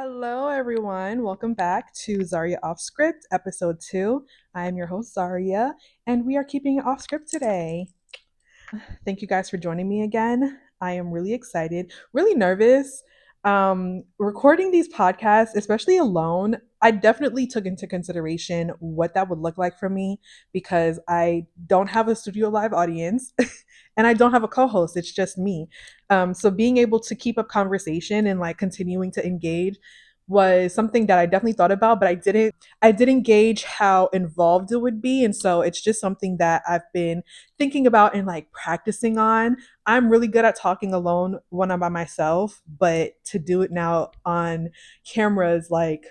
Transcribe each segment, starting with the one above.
Hello, everyone. Welcome back to Zaria Off Script, episode 2. I am your host, Zaria, and we are keeping it off script today. Thank you guys for joining me again. I am really excited, really nervous. Recording these podcasts, especially alone, I definitely took into consideration what that would look like for me because I don't have a studio live audience and I don't have a co host. It's just me. So being able to keep up conversation and like continuing to engage was something that I definitely thought about, but I didn't gauge how involved it would be. And so it's just something that I've been thinking about and like practicing on. I'm really good at talking alone when I'm by myself, but to do it now on camera is like,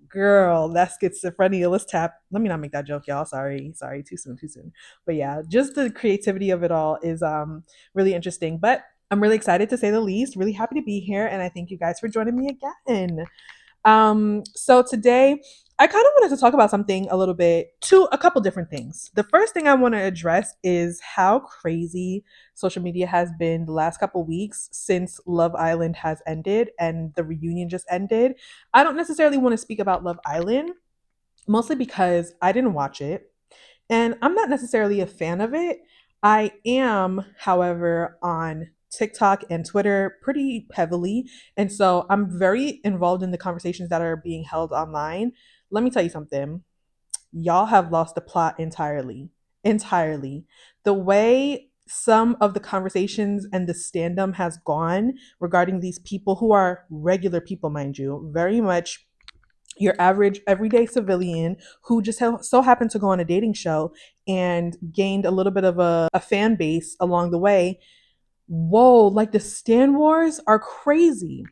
girl, that's schizophrenia. Let's tap. Let me not make that joke, y'all. Sorry, too soon, too soon. But yeah, just the creativity of it all is really interesting. But I'm really excited to say the least. Really happy to be here, and I thank you guys for joining me again. So today I kind of wanted to talk about something a couple different things. The first thing I want to address is how crazy social media has been the last couple weeks since Love Island has ended and the reunion just ended. I don't necessarily want to speak about Love Island, mostly because I didn't watch it and I'm not necessarily a fan of it. I am, however, on TikTok and Twitter pretty heavily. And so I'm very involved in the conversations that are being held online. Let me tell you something. Y'all have lost the plot entirely. Entirely. The way some of the conversations and the stand has gone regarding these people who are regular people, mind you, very much your average everyday civilian who just so happened to go on a dating show and gained a little bit of a fan base along the way. Whoa, like the Stan Wars are crazy.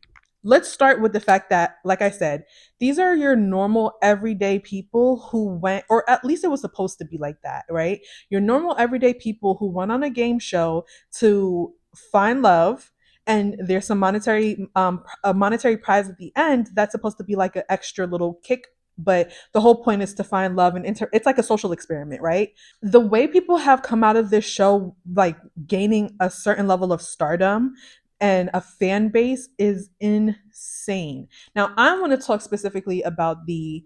Let's start with the fact that, like I said, these are your normal everyday people who went, or at least it was supposed to be like that, right? Your normal everyday people who went on a game show to find love, and there's some a monetary prize at the end that's supposed to be like an extra little kick. But the whole point is to find love and it's like a social experiment, right? The way people have come out of this show like gaining a certain level of stardom and a fan base is insane. Now I want to talk specifically about the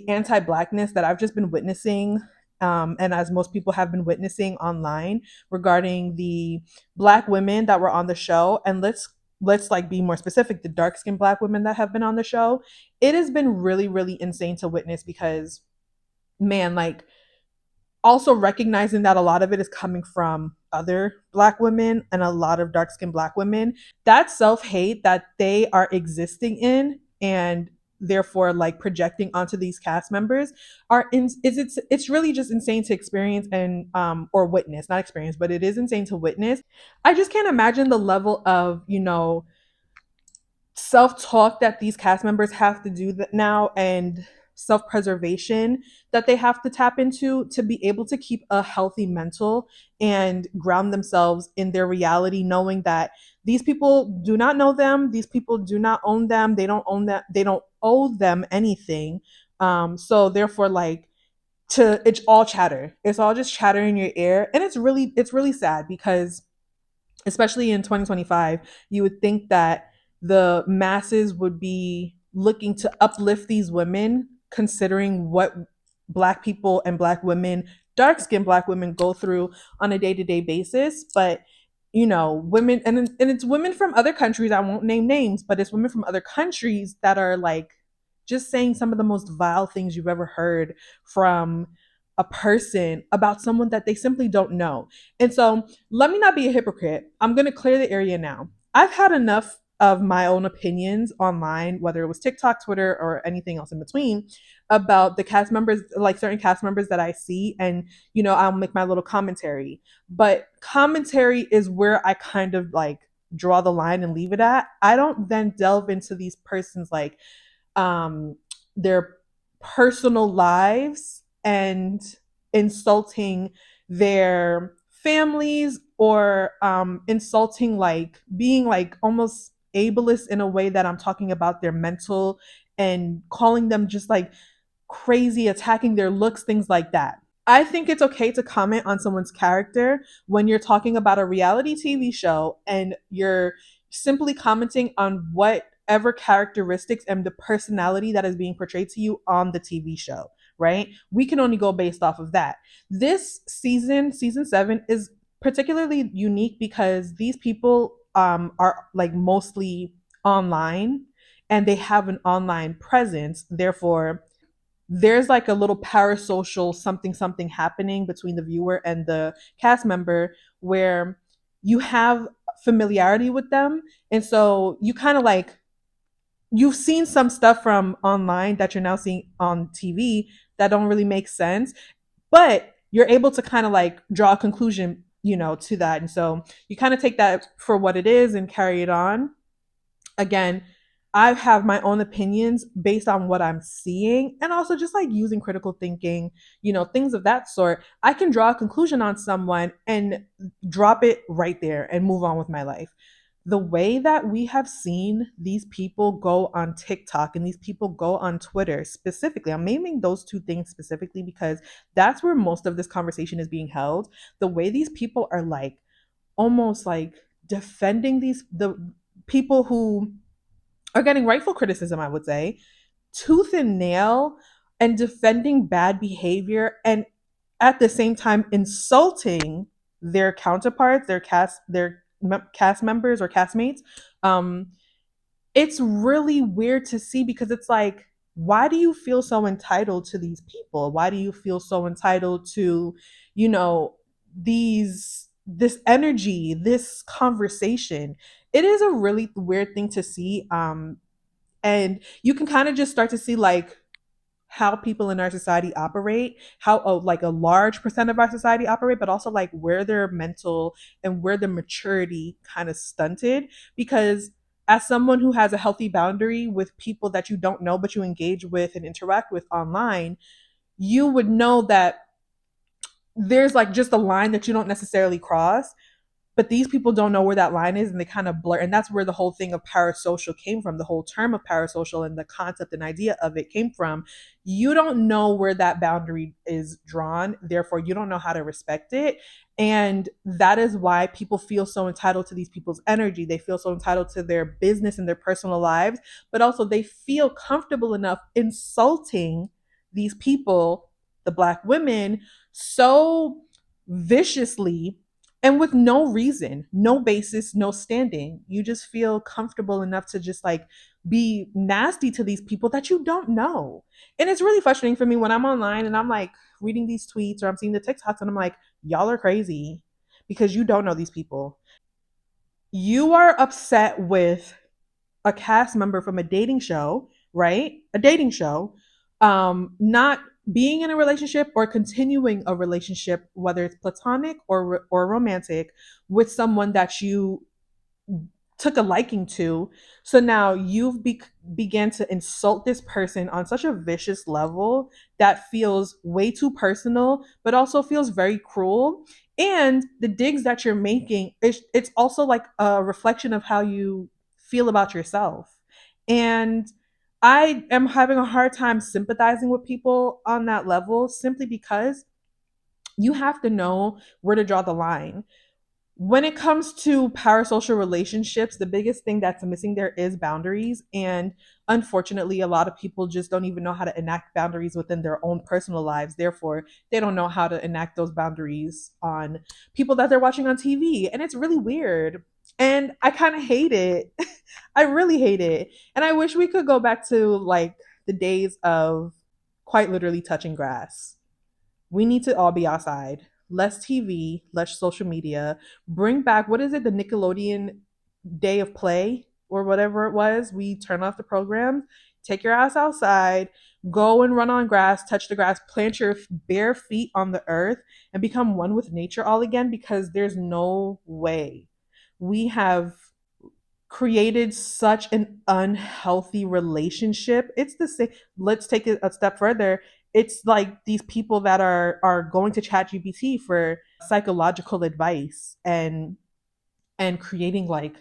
anti-blackness that I've just been witnessing, and as most people have been witnessing online regarding the black women that were on the show. And let's like be more specific, the dark skinned black women that have been on the show. It has been really really insane to witness because, man, like, also recognizing that a lot of it is coming from other black women and a lot of dark skinned black women, that self-hate that they are existing in and therefore like projecting onto these cast members are in is it's really just insane to experience and or witness, not experience, but it is insane to witness. I just can't imagine the level of, self-talk that these cast members have to do that now, and self-preservation that they have to tap into to be able to keep a healthy mental and ground themselves in their reality, knowing that these people do not know them, these people do not own them, they don't own that, they don't owe them anything. So therefore, like, to it's all chatter, it's all just chatter in your ear, and it's really sad because especially in 2025, you would think that the masses would be looking to uplift these women, considering what black people and black women, dark skinned black women, go through on a day to day basis. But women, and it's women from other countries. I won't name names, but it's women from other countries that are like just saying some of the most vile things you've ever heard from a person about someone that they simply don't know. And so let me not be a hypocrite. I'm going to clear the area now. I've had enough of my own opinions online, whether it was TikTok, Twitter, or anything else in between, about the cast members, like certain cast members that I see. And, I'll make my little commentary. But commentary is where I kind of like draw the line and leave it at. I don't then delve into these persons like their personal lives and insulting their families, or insulting, like being like almost ableist in a way that I'm talking about their mental and calling them just like crazy, attacking their looks, things like that. I think it's okay to comment on someone's character when you're talking about a reality TV show and you're simply commenting on what whatever characteristics and the personality that is being portrayed to you on the TV show, right? We can only go based off of that. This season, season 7, is particularly unique because these people are like mostly online and they have an online presence. Therefore, there's like a little parasocial something something happening between the viewer and the cast member where you have familiarity with them. And so you kind of like, you've seen some stuff from online that you're now seeing on TV that don't really make sense, but you're able to kind of like draw a conclusion, to that. And so you kind of take that for what it is and carry it on. Again, I have my own opinions based on what I'm seeing and also just like using critical thinking, things of that sort. I can draw a conclusion on someone and drop it right there and move on with my life. The way that we have seen these people go on TikTok and these people go on Twitter specifically, I'm naming those two things specifically because that's where most of this conversation is being held. The way these people are like almost like defending the people who are getting rightful criticism, I would say, tooth and nail, and defending bad behavior, and at the same time insulting their counterparts, their cast members or castmates. Um, it's really weird to see because it's like, why do you feel so entitled to these people? Why do you feel so entitled to, you know, this energy, this conversation? It is a really weird thing to see. And you can kind of just start to see like how people in our society operate, how like a large percent of our society operate, but also like where their mental and where the maturity kind of stunted. Because as someone who has a healthy boundary with people that you don't know but you engage with and interact with online, you would know that there's like just a line that you don't necessarily cross, but these people don't know where that line is and they kind of blur. And that's where the whole thing of parasocial came from. The whole term of parasocial and the concept and idea of it came from. You don't know where that boundary is drawn, therefore you don't know how to respect it. And that is why people feel so entitled to these people's energy. They feel so entitled to their business and their personal lives, but also they feel comfortable enough insulting these people, the Black women, so viciously and with no reason, no basis, no standing. You just feel comfortable enough to just like be nasty to these people that you don't know. And it's really frustrating for me when I'm online and I'm like reading these tweets or I'm seeing the TikToks and I'm like, y'all are crazy because you don't know these people. You are upset with a cast member from a dating show, right? A dating show, not being in a relationship or continuing a relationship, whether it's platonic or romantic, with someone that you took a liking to. So now you've began to insult this person on such a vicious level that feels way too personal, but also feels very cruel. And the digs that you're making, it's also like a reflection of how you feel about yourself. And I am having a hard time sympathizing with people on that level simply because you have to know where to draw the line. When it comes to parasocial relationships, the biggest thing that's missing there is boundaries. And unfortunately, a lot of people just don't even know how to enact boundaries within their own personal lives. Therefore, they don't know how to enact those boundaries on people that they're watching on TV. And it's really weird. And I kind of hate it. I really hate it. And I wish we could go back to like the days of quite literally touching grass. We need to all be outside. Less TV, less social media. Bring back, what is it, the Nickelodeon day of play or whatever it was. We turn off the program, take your ass outside, go and run on grass, touch the grass, plant your bare feet on the earth, and become one with nature all again because there's no way. We have created such an unhealthy relationship. It's the same. Let's take it a step further. It's like these people that are going to ChatGPT for psychological advice and creating like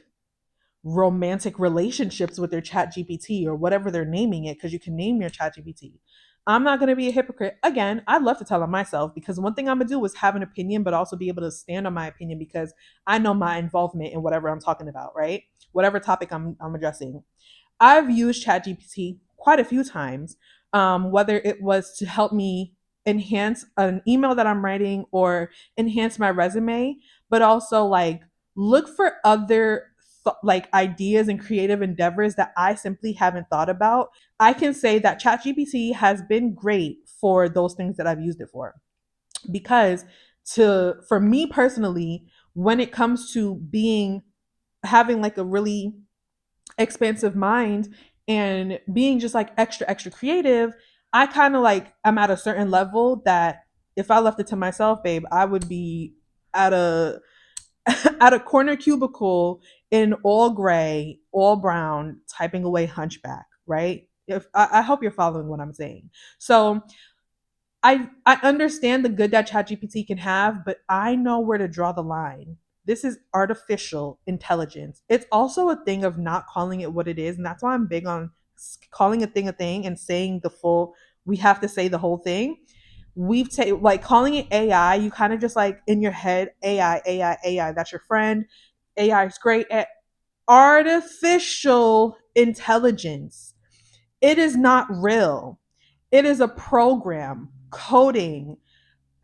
romantic relationships with their chat GPT or whatever they're naming it, because you can name your chat GPT. I'm not going to be a hypocrite. Again, I'd love to tell on myself because one thing I'm going to do is have an opinion, but also be able to stand on my opinion because I know my involvement in whatever I'm talking about, right? Whatever topic I'm addressing. I've used ChatGPT quite a few times, whether it was to help me enhance an email that I'm writing or enhance my resume, but also like look for other like ideas and creative endeavors that I simply haven't thought about. I can say that ChatGPT has been great for those things that I've used it for, because to for me personally, when it comes to being having like a really expansive mind and being just like extra creative, I kind of like I'm at a certain level that if I left it to myself, babe, I would be at a at a corner cubicle in all gray, all brown, typing away hunchback, right? If I hope you're following what I'm saying. So I understand the good that ChatGPT can have, but I know where to draw the line. This is artificial intelligence. It's also a thing of not calling it what it is, and that's why I'm big on calling a thing and saying the full. We have to say the whole thing. We've taken like calling it AI. You kind of just like in your head, AI, AI, AI. That's your friend. AI is great at artificial intelligence. It is not real. It is a program, coding,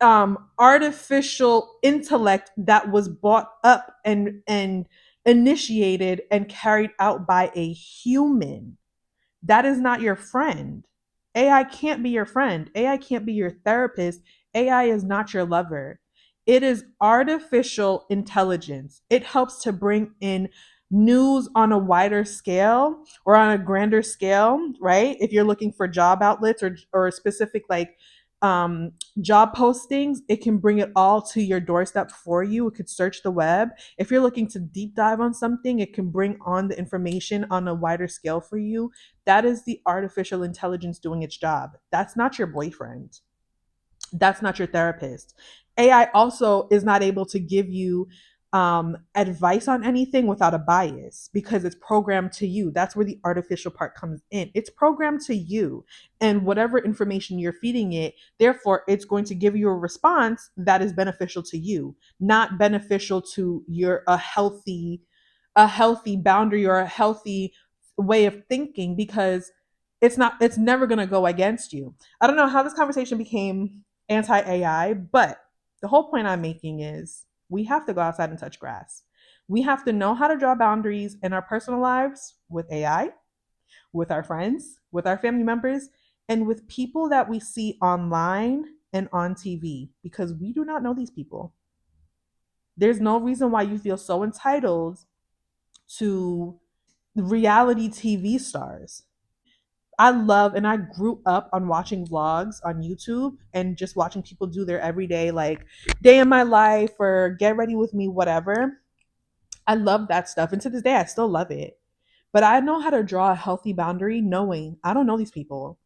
artificial intellect that was bought up and initiated and carried out by a human. That is not your friend. AI can't be your friend. AI can't be your therapist. AI is not your lover. It is artificial intelligence. It helps to bring in news on a wider scale or on a grander scale, right? If you're looking for job outlets or specific like um, job postings, it can bring it all to your doorstep for you. It could search the web. If you're looking to deep dive on something, it can bring on the information on a wider scale for you. That is the artificial intelligence doing its job. That's not your boyfriend. That's not your therapist. AI also is not able to give you advice on anything without a bias because it's programmed to you. That's where the artificial part comes in. It's programmed to you, and whatever information you're feeding it, therefore, it's going to give you a response that is beneficial to you, not beneficial to your a healthy boundary or a healthy way of thinking, because it's never going to go against you. I don't know how this conversation became anti AI, but the whole point I'm making is we have to go outside and touch grass. We have to know how to draw boundaries in our personal lives with AI, with our friends, with our family members, and with people that we see online and on TV, because we do not know these people. There's no reason why you feel so entitled to reality TV stars. I love and I grew up on watching vlogs on YouTube and just watching people do their everyday like day in my life or get ready with me, whatever. I love that stuff. And to this day I still love it. But I know how to draw a healthy boundary knowing I don't know these people.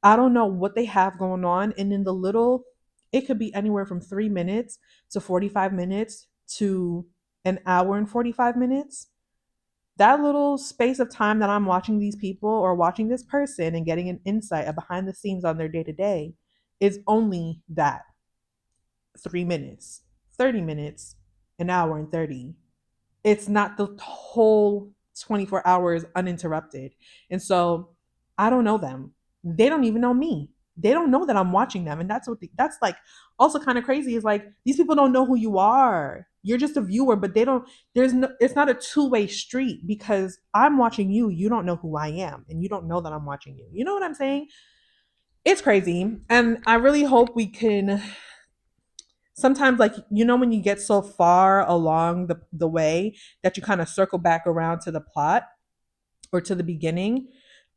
I don't know what they have going on. And in the little, it could be anywhere from 3 minutes to 45 minutes to an hour and 45 minutes. That little space of time that I'm watching these people or watching this person and getting an insight, a behind the scenes on their day to day, is only that 3 minutes, 30 minutes, an hour and 30. It's not the whole 24 hours uninterrupted. And so I don't know them. They don't even know me. They don't know that I'm watching them. And that's like also kind of crazy is like these people don't know who you are. You're just a viewer, but they don't there's no it's not a two-way street because I'm watching you, you don't know who I am and you don't know that I'm watching you. You know what I'm saying? It's crazy. And I really hope we can sometimes like when you get so far along the way that you kind of circle back around to the plot or to the beginning.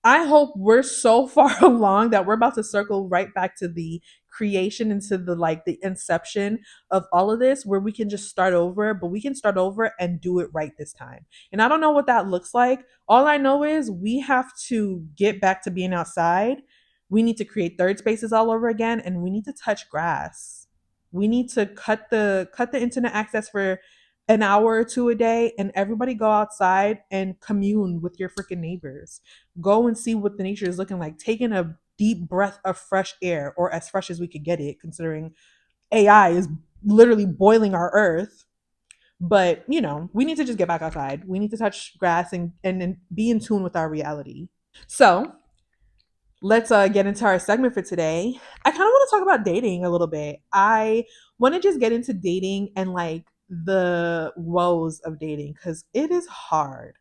I hope we're so far along that we're about to circle right back to the creation into the like the inception of all of this where we can just start over, but we can start over and do it right this time. And I don't know what that looks like. All I know is we have to get back to being outside. We need to create third spaces all over again and we need to touch grass. We need to cut the internet access for an hour or two a day and everybody go outside and commune with your freaking neighbors. Go and see what the nature is looking like, taking a deep breath of fresh air, or as fresh as we could get it, considering AI is literally boiling our earth. But we need to just get back outside. We need to touch grass and be in tune with our reality. So let's get into our segment for today. I kind of want to talk about dating a little bit. I want to just get into dating and like the woes of dating because it is hard.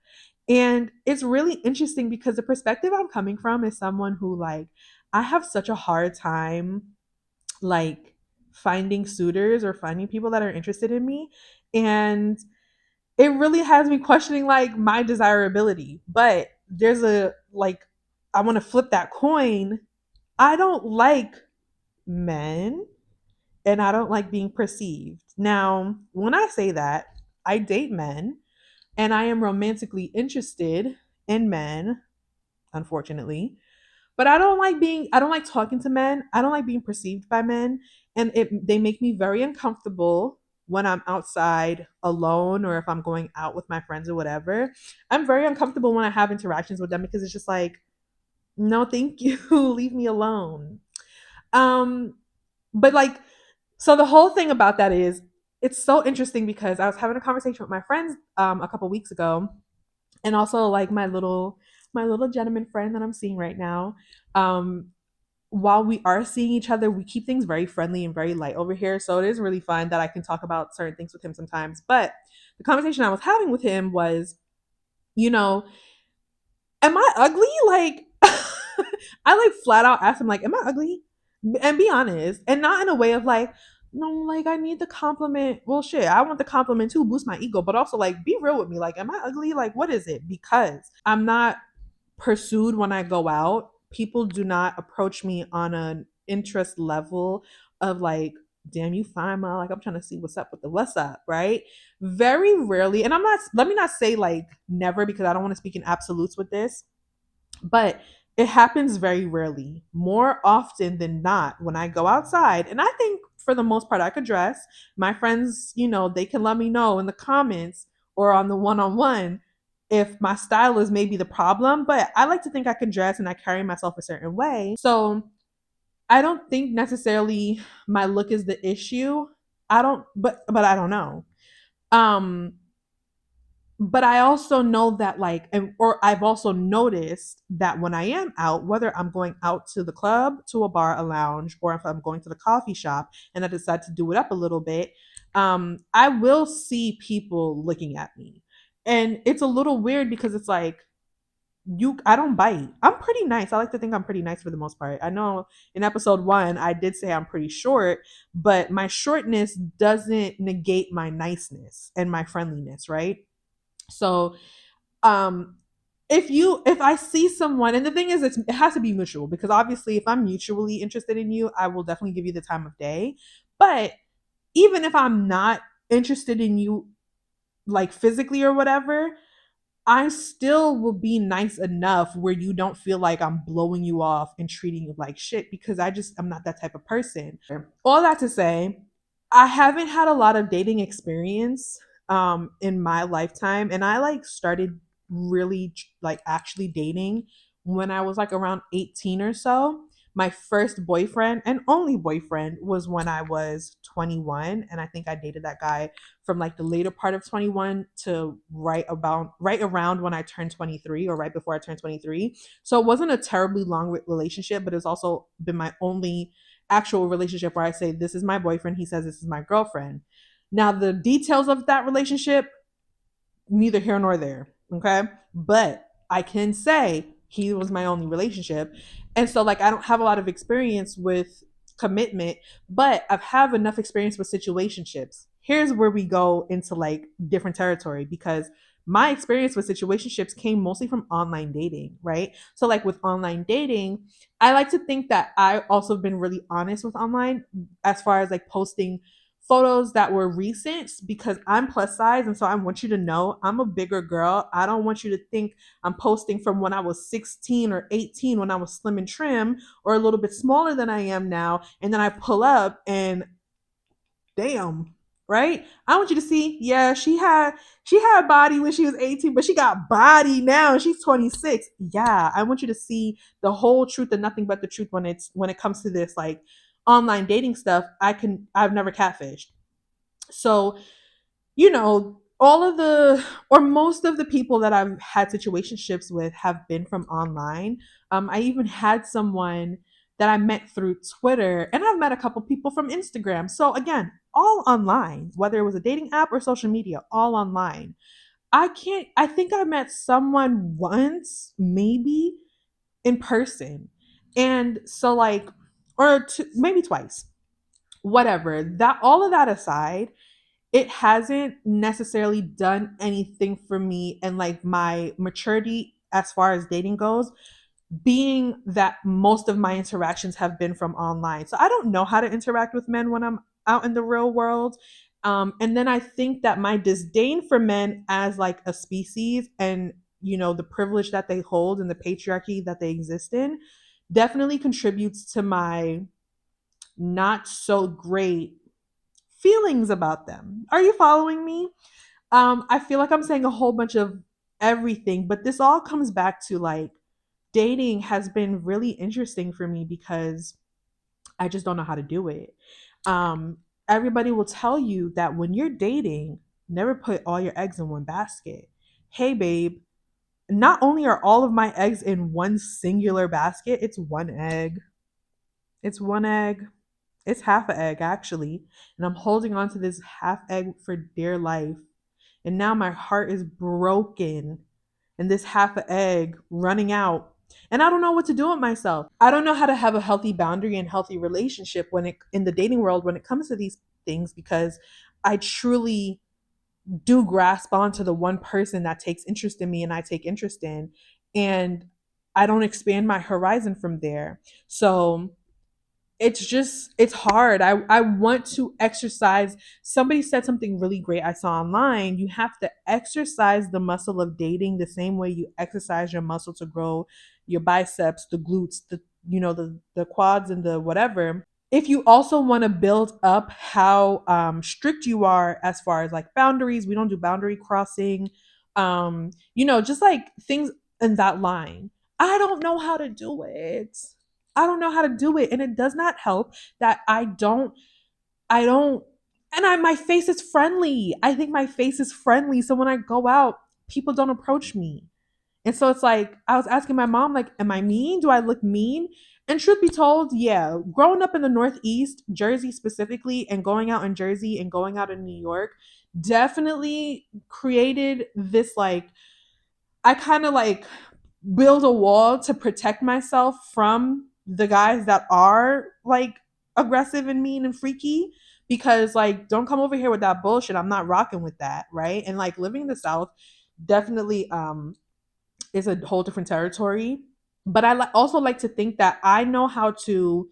And it's really interesting because the perspective I'm coming from is someone who, like, I have such a hard time, like, finding suitors or finding people that are interested in me. And it really has me questioning, like, my desirability. But there's I want to flip that coin. I don't like men and I don't like being perceived. Now, when I say that, I date men and I am romantically interested in men, unfortunately. But I don't like talking to men. I don't like being perceived by men. And they make me very uncomfortable when I'm outside alone or if I'm going out with my friends or whatever. I'm very uncomfortable when I have interactions with them because it's just like, no, thank you. Leave me alone. Um, but like, so the whole thing about that is it's so interesting because I was having a conversation with my friends a couple weeks ago, and also like my little gentleman friend that I'm seeing right now. Um, while we are seeing each other, we keep things very friendly and very light over here. So it is really fun that I can talk about certain things with him sometimes. But the conversation I was having with him was, you know, am I ugly? Like, I like flat out asked him, like, am I ugly? And be honest. And not in a way of like, no, like I need the compliment. Well, shit, I want the compliment too, boost my ego, but also like be real with me. Like, am I ugly? Like, what is it? Because I'm not pursued when I go out. People do not approach me on an interest level of like, damn, you fine, ma. Like, I'm trying to see what's up with the what's up, right? Very rarely, and I'm not, let me not say like never because I don't want to speak in absolutes with this, but it happens very rarely. More often than not, when I go outside, and I think for the most part I could dress. My friends, they can let me know in the comments or on the one-on-one if my style is maybe the problem, but I like to think I can dress and I carry myself a certain way. So I don't think necessarily my look is the issue. I don't, but I don't know. Um, but I also know that or I've also noticed that when I am out, whether I'm going out to the club, to a bar, a lounge, or if I'm going to the coffee shop and I decide to do it up a little bit, I will see people looking at me. And it's a little weird because it's like, I don't bite. I'm pretty nice. I like to think I'm pretty nice for the most part. I know in episode 1 I did say I'm pretty short, but my shortness doesn't negate my niceness and my friendliness, right? So um if I see someone, and the thing is it has to be mutual, because obviously if I'm mutually interested in you, I will definitely give you the time of day. But even if I'm not interested in you, like physically or whatever, I still will be nice enough where you don't feel like I'm blowing you off and treating you like shit, because I'm not that type of person. All that to say, I haven't had a lot of dating experience in my lifetime, and I like started really like actually dating when I was like around 18 or so. My first boyfriend and only boyfriend was when I was 21, and I think I dated that guy from like the later part of 21 to right around when I turned 23, or right before I turned 23. So it wasn't a terribly long relationship, but it's also been my only actual relationship where I say this is my boyfriend, he says this is my girlfriend. Now the details of that relationship, neither here nor there. Okay. But I can say he was my only relationship. And so, like, I don't have a lot of experience with commitment, but I've have enough experience with situationships. Here's where we go into like different territory, because my experience with situationships came mostly from online dating, right? So, like, with online dating, I like to think that I also been really honest with online as far as like posting photos that were recent, because I'm plus size, and so I want you to know I'm a bigger girl. I don't want you to think I'm posting from when I was 16 or 18 when I was slim and trim, or a little bit smaller than I am now, and then I pull up and damn, right? I want you to see, yeah, she had a body when she was 18, but she got body now and she's 26. Yeah, I want you to see the whole truth and nothing but the truth when it comes to this like online dating stuff. I've never catfished. So all of the or most of the people that I've had situationships with have been from online. I even had someone that I met through Twitter, and I've met a couple people from Instagram. So again, all online, whether it was a dating app or social media, all online. I think I met someone once, maybe in person. And so like or maybe twice. Whatever. That all of that aside, it hasn't necessarily done anything for me and like my maturity as far as dating goes, being that most of my interactions have been from online. So I don't know how to interact with men when I'm out in the real world. And then I think that my disdain for men as like a species and the privilege that they hold and the patriarchy that they exist in definitely contributes to my not so great feelings about them. Are you following me? I feel like I'm saying a whole bunch of everything, but this all comes back to like dating has been really interesting for me because I just don't know how to do it. Um, Everybody will tell you that when you're dating, never put all your eggs in one basket. Hey, babe, not only are all of my eggs in one singular basket, it's one egg. It's one egg. It's half an egg, actually. And I'm holding on to this half egg for dear life. And now my heart is broken and this half a egg running out. And I don't know what to do with myself. I don't know how to have a healthy boundary and healthy relationship when it in the dating world when it comes to these things because I truly do grasp onto the one person that takes interest in me and I take interest in, and I don't expand my horizon from there. So it's hard. I want to exercise. Somebody said something really great I saw online. You have to exercise the muscle of dating the same way you exercise your muscle to grow your biceps, the glutes, the quads and the whatever. If you also want to build up how strict you are as far as like boundaries, we don't do boundary crossing, just like things in that line. I don't know how to do it. I don't know how to do it. And it does not help that I don't, and my face is friendly. I think my face is friendly. So when I go out, people don't approach me. And so it's like, I was asking my mom, like, am I mean? Do I look mean? And truth be told, yeah, growing up in the Northeast, Jersey specifically, and going out in Jersey and going out in New York definitely created this like, I kind of like build a wall to protect myself from the guys that are like aggressive and mean and freaky because like don't come over here with that bullshit. I'm not rocking with that, right? And like living in the South definitely is a whole different territory. But also like to think that I know how to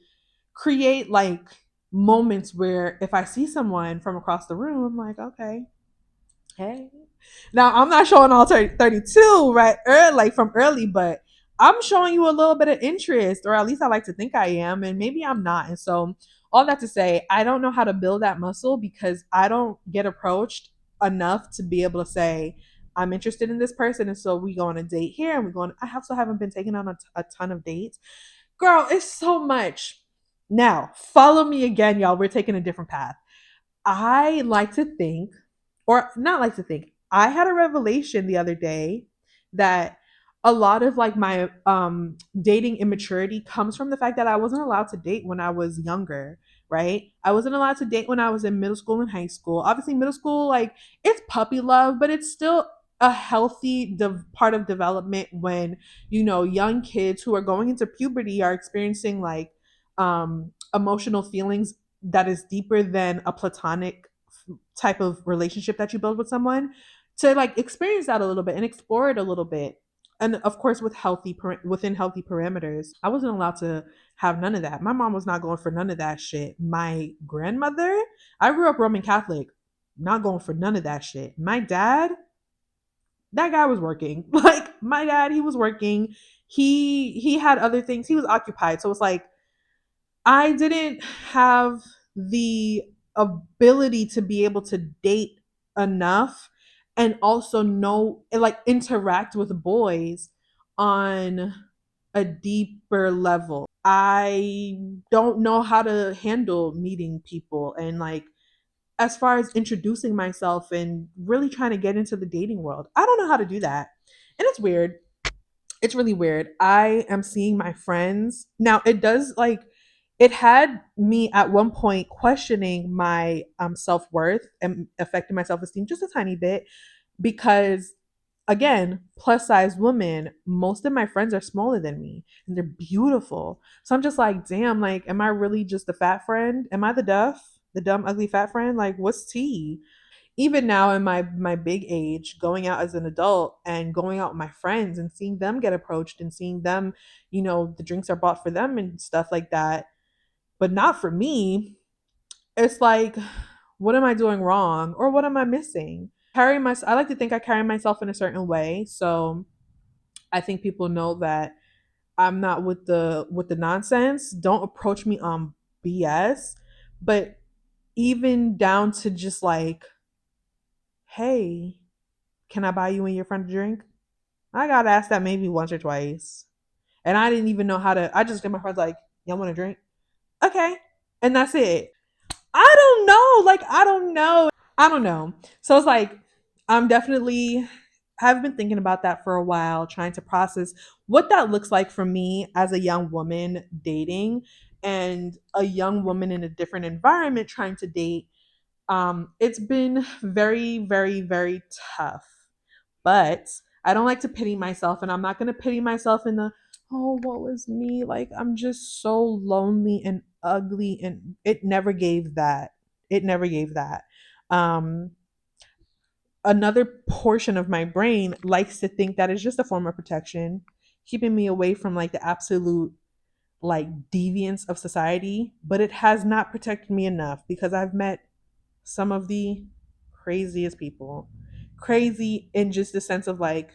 create like moments where if I see someone from across the room, I'm like, okay, hey. Now I'm not showing all 32 right early, like from early, but I'm showing you a little bit of interest, or at least I like to think I am, and maybe I'm not. And so all that to say, I don't know how to build that muscle because I don't get approached enough to be able to say I'm interested in this person, and so we go on a date here, and we go on. I also haven't been taken on a ton of dates. Girl, it's so much. Now follow me again, y'all. We're taking a different path. I like to think, or not like to think, I had a revelation the other day that a lot of like my dating immaturity comes from the fact that I wasn't allowed to date when I was younger, right? I wasn't allowed to date when I was in middle school and high school. Obviously, middle school, like, it's puppy love, but it's still a healthy part of development when, young kids who are going into puberty are experiencing like emotional feelings that is deeper than a platonic type of relationship that you build with someone, to like experience that a little bit and explore it a little bit, and of course with within healthy parameters. I wasn't allowed to have none of that. My mom was not going for none of that shit. My grandmother, I grew up Roman Catholic, not going for none of that shit. My dad, that guy was working. Like my dad, he was working. He had other things. He was occupied. So it's like I didn't have the ability to be able to date enough and also know, like, interact with boys on a deeper level. I don't know how to handle meeting people and like as far as introducing myself and really trying to get into the dating world. I don't know how to do that. And it's weird. It's really weird. I am seeing my friends. Now, it does like it had me at one point questioning my self-worth and affecting my self-esteem just a tiny bit because again, plus size women, most of my friends are smaller than me and they're beautiful. So I'm just like, damn, like, am I really just the fat friend? Am I the duff? The dumb, ugly fat friend? Like, what's tea? Even now in my big age, going out as an adult and going out with my friends and seeing them get approached and seeing them, the drinks are bought for them and stuff like that, but not for me. It's like, what am I doing wrong or what am I missing? I like to think I carry myself in a certain way, so I think people know that I'm not with the nonsense. Don't approach me on BS. But even down to just like, hey, can I buy you and your friend a drink? I got asked that maybe once or twice. And I didn't even know how to, I just get my friends like, y'all want a drink? Okay. And that's it. I don't know. Like, I don't know. I don't know. So it's like, I'm definitely have been thinking about that for a while, trying to process what that looks like for me as a young woman dating and a young woman in a different environment trying to date. It's been very, very, very tough. But I don't like to pity myself, and I'm not going to pity myself in the, oh, what was me? Like, I'm just so lonely and ugly, and it never gave that. It never gave that. Um, Another portion of my brain likes to think that it's just a form of protection, keeping me away from like the absolute like deviance of society, but it has not protected me enough because I've met some of the craziest people. Crazy in just the sense of like,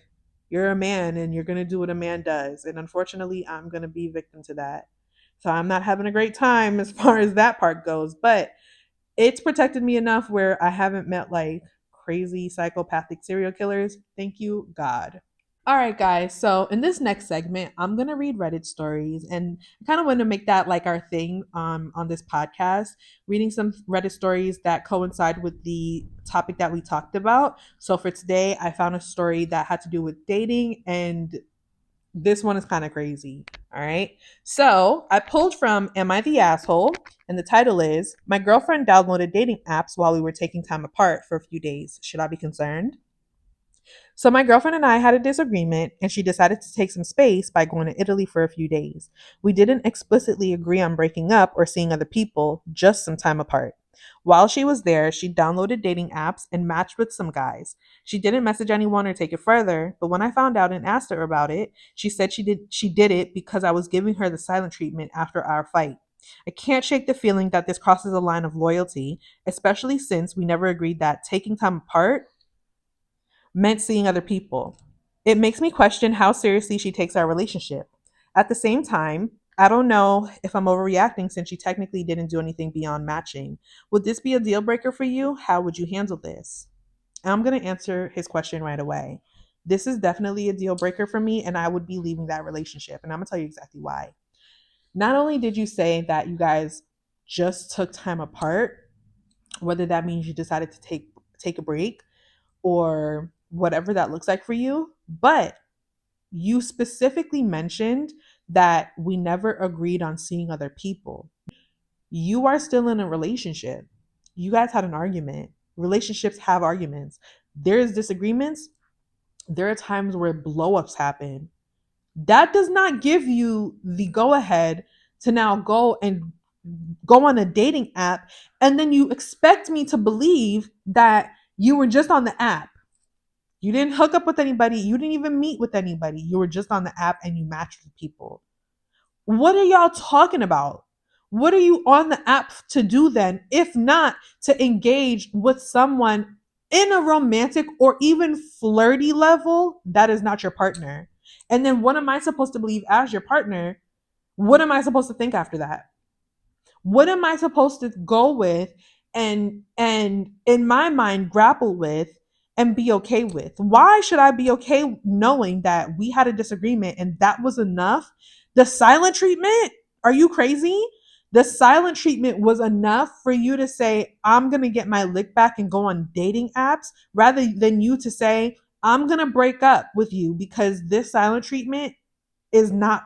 you're a man and you're going to do what a man does. And unfortunately, I'm going to be victim to that. So I'm not having a great time as far as that part goes. But it's protected me enough where I haven't met like crazy psychopathic serial killers. Thank you, God. All right, guys. So in this next segment, I'm gonna read Reddit stories, and I kind of want to make that like our thing on this podcast. Reading some Reddit stories that coincide with the topic that we talked about. So for today, I found a story that had to do with dating, and this one is kind of crazy. All right. So I pulled from Am I the Asshole? And the title is My girlfriend downloaded dating apps while we were taking time apart for a few days. Should I be concerned? So my girlfriend and I had a disagreement, and she decided to take some space by going to Italy for a few days. We didn't explicitly agree on breaking up or seeing other people, just some time apart. While she was there, she downloaded dating apps and matched with some guys. She didn't message anyone or take it further, but when I found out and asked her about it, she said she did it because I was giving her the silent treatment after our fight. I can't shake the feeling that this crosses a line of loyalty, especially since we never agreed that taking time apart meant seeing other people. It makes me question how seriously she takes our relationship. At the same time, I don't know if I'm overreacting since she technically didn't do anything beyond matching. Would this be a deal breaker for you? How would you handle this? And I'm going to answer his question right away. This is definitely a deal breaker for me, and I would be leaving that relationship. And I'm going to tell you exactly why. Not only did you say that you guys just took time apart, whether that means you decided to take a break, or whatever that looks like for you. But you specifically mentioned that we never agreed on seeing other people. You are still in a relationship. You guys had an argument. Relationships have arguments. There's disagreements. There are times where blow ups happen. That does not give you the go ahead to now go on a dating app and then you expect me to believe that you were just on the app. You didn't hook up with anybody. You didn't even meet with anybody. You were just on the app and you matched with people. What are y'all talking about? What are you on the app to do then, if not to engage with someone in a romantic or even flirty level that is not your partner? And then what am I supposed to believe as your partner? What am I supposed to think after that? What am I supposed to go with and in my mind grapple with and be okay with? Why should I be okay knowing that we had a disagreement and that was enough? The silent treatment? Are you crazy? The silent treatment was enough for you to say, I'm going to get my lick back and go on dating apps, rather than you to say, I'm going to break up with you because this silent treatment is not,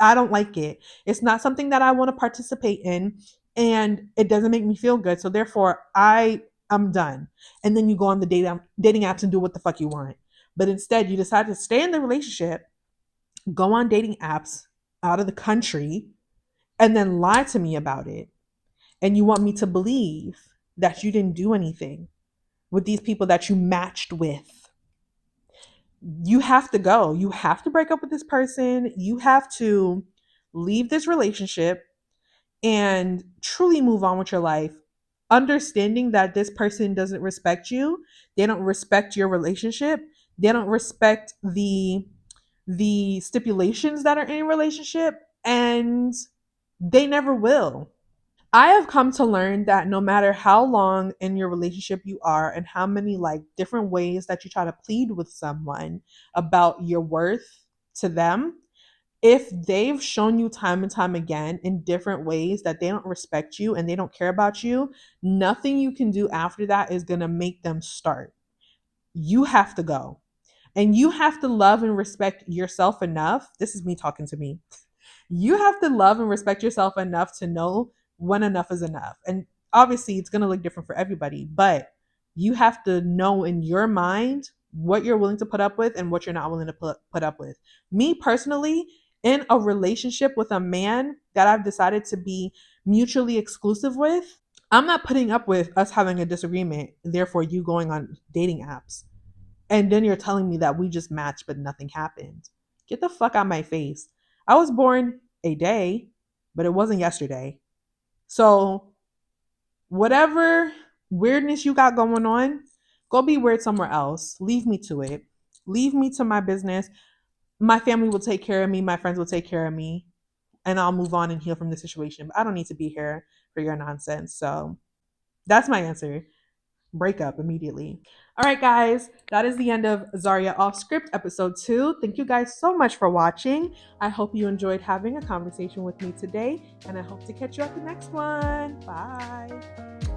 I don't like it. It's not something that I want to participate in, and it doesn't make me feel good. So therefore, I'm done. And then you go on the dating apps and do what the fuck you want. But instead, you decide to stay in the relationship, go on dating apps out of the country, and then lie to me about it. And you want me to believe that you didn't do anything with these people that you matched with. You have to go. You have to break up with this person. You have to leave this relationship and truly move on with your life, understanding that this person doesn't respect you. They don't respect your relationship. They don't respect the stipulations that are in a relationship, and they never will. I have come to learn that no matter how long in your relationship you are and how many like different ways that you try to plead with someone about your worth to them, if they've shown you time and time again in different ways that they don't respect you and they don't care about you, nothing you can do after that is going to make them start. You have to go. And you have to love and respect yourself enough. This is me talking to me. You have to love and respect yourself enough to know when enough is enough. And obviously, it's going to look different for everybody, but you have to know in your mind what you're willing to put up with and what you're not willing to put up with. Me personally, in a relationship with a man that I've decided to be mutually exclusive with, I'm not putting up with us having a disagreement, therefore, you going on dating apps. And then you're telling me that we just matched, but nothing happened. Get the fuck out of my face. I was born a day, but it wasn't yesterday. So, whatever weirdness you got going on, go be weird somewhere else. Leave me to it. Leave me to my business. My family will take care of me. My friends will take care of me. And I'll move on and heal from the situation. But I don't need to be here for your nonsense. So, that's my answer. Break up immediately. All right, guys, that is the end of Zarya Off Script episode 2. Thank you guys so much for watching. I hope you enjoyed having a conversation with me today, and I hope to catch you at the next one. Bye.